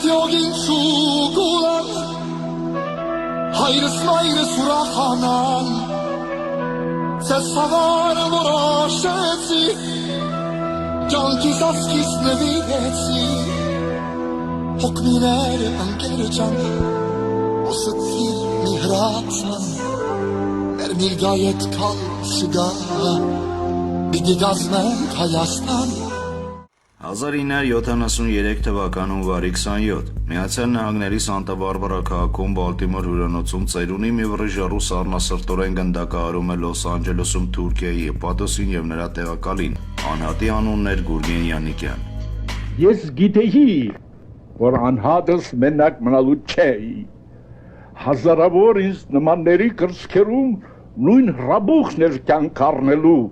Յոգին շուգուլան հայրս մայրս ուրախանան Ձեզ համար որոշեցի Կյանքիս ասկիս նվիրեցի Հոգնիներ ընկեր ջան Ոսցիր մի հրացան Մեր միլգայետ կալ շգա Պիտի գազնենք Հայաստան 1973 թվականում վարի 27 Միացյալ Նահանգների Սանտա Բարբարա քաղաքում Բալտիմոր հյուրանոցում ծերունի մի վրիժառու սառնասրտորեն գնդակահարում է Լոս Անջելեսում Թուրքիայի Պատոսին եւ նրա տեղակալին անհատի անունն էր Գուրգեն Յանիկյան Ես գիտեի որ անհատս մենակ մնալու չէի հազարավոր ինձ նմանների կրծքերում նույն հրաբուխն էր կյանք առնելու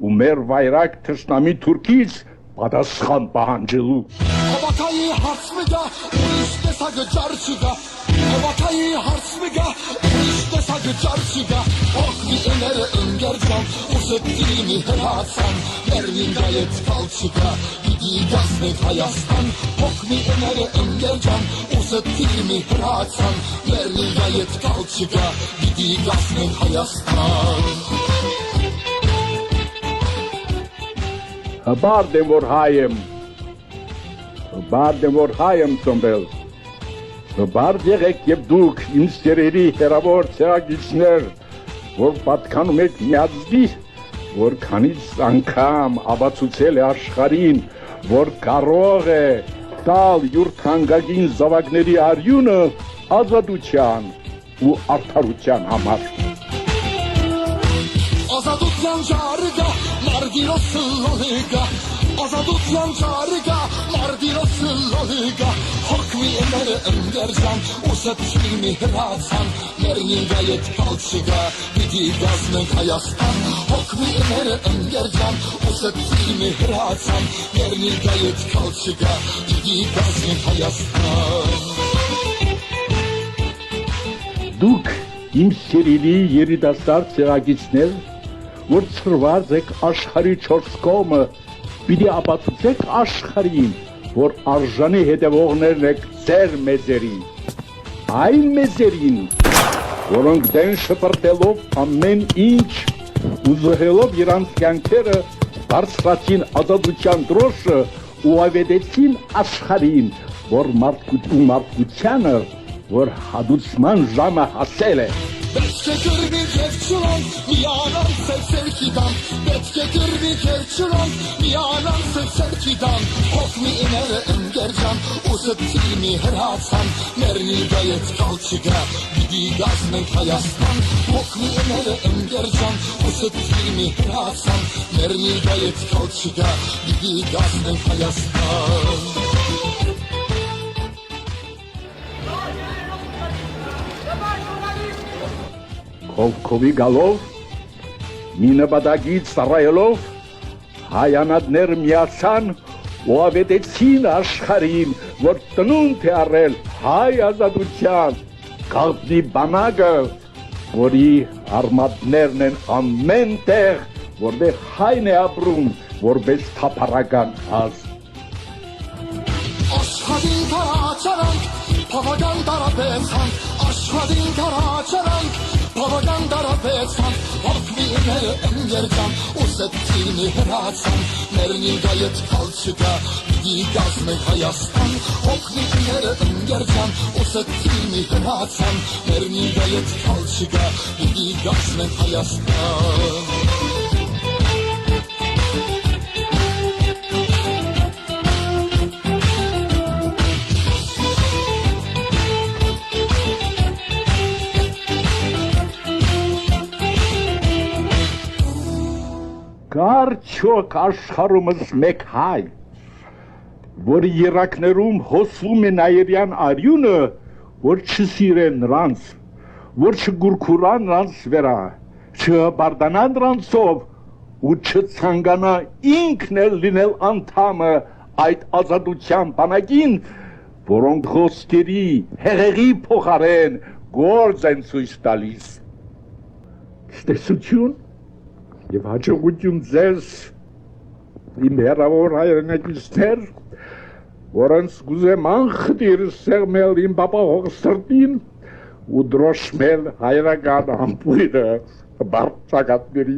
ու մեր վայրակ թշնամի Թուրքից Պատասխան պահանջելու Հավաքայի հարց մգա, ուրիշ տեսակը ջար չգա Հավաքայի հարց մգա, ուրիշ տեսակը ջար չգա Ողմի էները ընգերջան, ուսետի մի հրացան Ներվին գայեց կալ չգա, իդի գասնեք Հայաստան Ողմի էները ընգերջան, ուսետի մի հրացան Ներվին գայեց կալ չգա, իդի գասնեք Հայաստան Հբարդ եմ որ հայ եմ ծնվել Հբարդ եղեք և դուք իմ սերերի հեռավոր ցեղակիցներ որ պատկանում եք միածնի որ քանից անգամ ապացուցել է աշխարհին որ կարող է տալ յուր թանկագին զավակների արյունը ազատության ու արդարության համար Ազատության ջարը Մարտիրոսը լոլիկա Ազատության ջարը Մարտիրոսը լոլիկա Հոգմի էները ընգերջան Ուսեցիր մի հրացան Ներնին գայետ կալ չգա Պիտի գազնենք Հայաստան Հոգմի էները ընգերջան Ուսեցիր մի հրացան Ներնին գայետ կալ չգա Պիտի գազնենք Հայաստան Դուք իմ սիրելի երիտասարդ ցեղակիցներ որ ծրված եք աշխարհի 4 կողմը պիտի ապացուցեք աշխարհին որ արժանի հետևողներն եք ձեր մեծերին այն մեծերին որոնք դեն շպրտելով ամեն ինչ ու զոհելով իրանց կյանքերը բարձրացին ազատության դրոշը ու ավետեցին աշխարհին որ մարդկությանը որ հադուցման ժամը հասել է Պետք է գրվի քերջուլան, միանան սերքի դան Պետք է գրվի քերջուլան, միանան սերքի դան Հոգմի իները ընգերջան, ուսեցիր մի հրացան Ներնի գայեց կալ չգա, բիդի գազնենք Հայաստան Հոգմի իները ընգերջան, ուսեցիր մի հրացան Ներնի գայեց կալ չգա, բիդի գազնենք Հայաստան Քովի գալով, մի նպատակից ծառայելով, հայանատներ միացան ու ավետեցին աշխարհին, որ տնունդ է առել հայ ազատության, գաղտնի բանակը, որի արմատներն են ամեն տեղ, որտեղ հայն է ապրում, որպես թափառական ազգ։ Աշխարհին տարածանք, բավական տարապեցանք, աշխարհին տարածանք, բավական տարապեցանք, հոգմի իները ընգերջան, ուսեցիր մի հրացան, ներնի գայետ կալ չգա, պիտի գազնենք Հայաստան, հոգմի իները ընգերջան, ուսեցիր մի հրացան, ներնի գայետ կալ չգա, պիտի գազնենք Հայաստան Կարճոք աշխարհումս մեկ հայ, որ երակներում հոսվում է նայերյան արյունը, որ չսիրեն նրանց, որ չգուրգուրան նրանց վերա, չհբարդանան նրանցով ու չցանկանա ինքն էլ լինել անդամը այդ ազատության բանակին, որոնք խոսքերի, հեղեղի փոխարեն գործ են ցույց տալիս։ Ստեսություն Եվ հաջողություն ձեզ, իմ հեռավոր հայրենակիցներ, որոնց գուզեմ անխտիր սեղմել իմ պապահող սրտին ու դրոշմել հայրական ամպույրը բարձակատների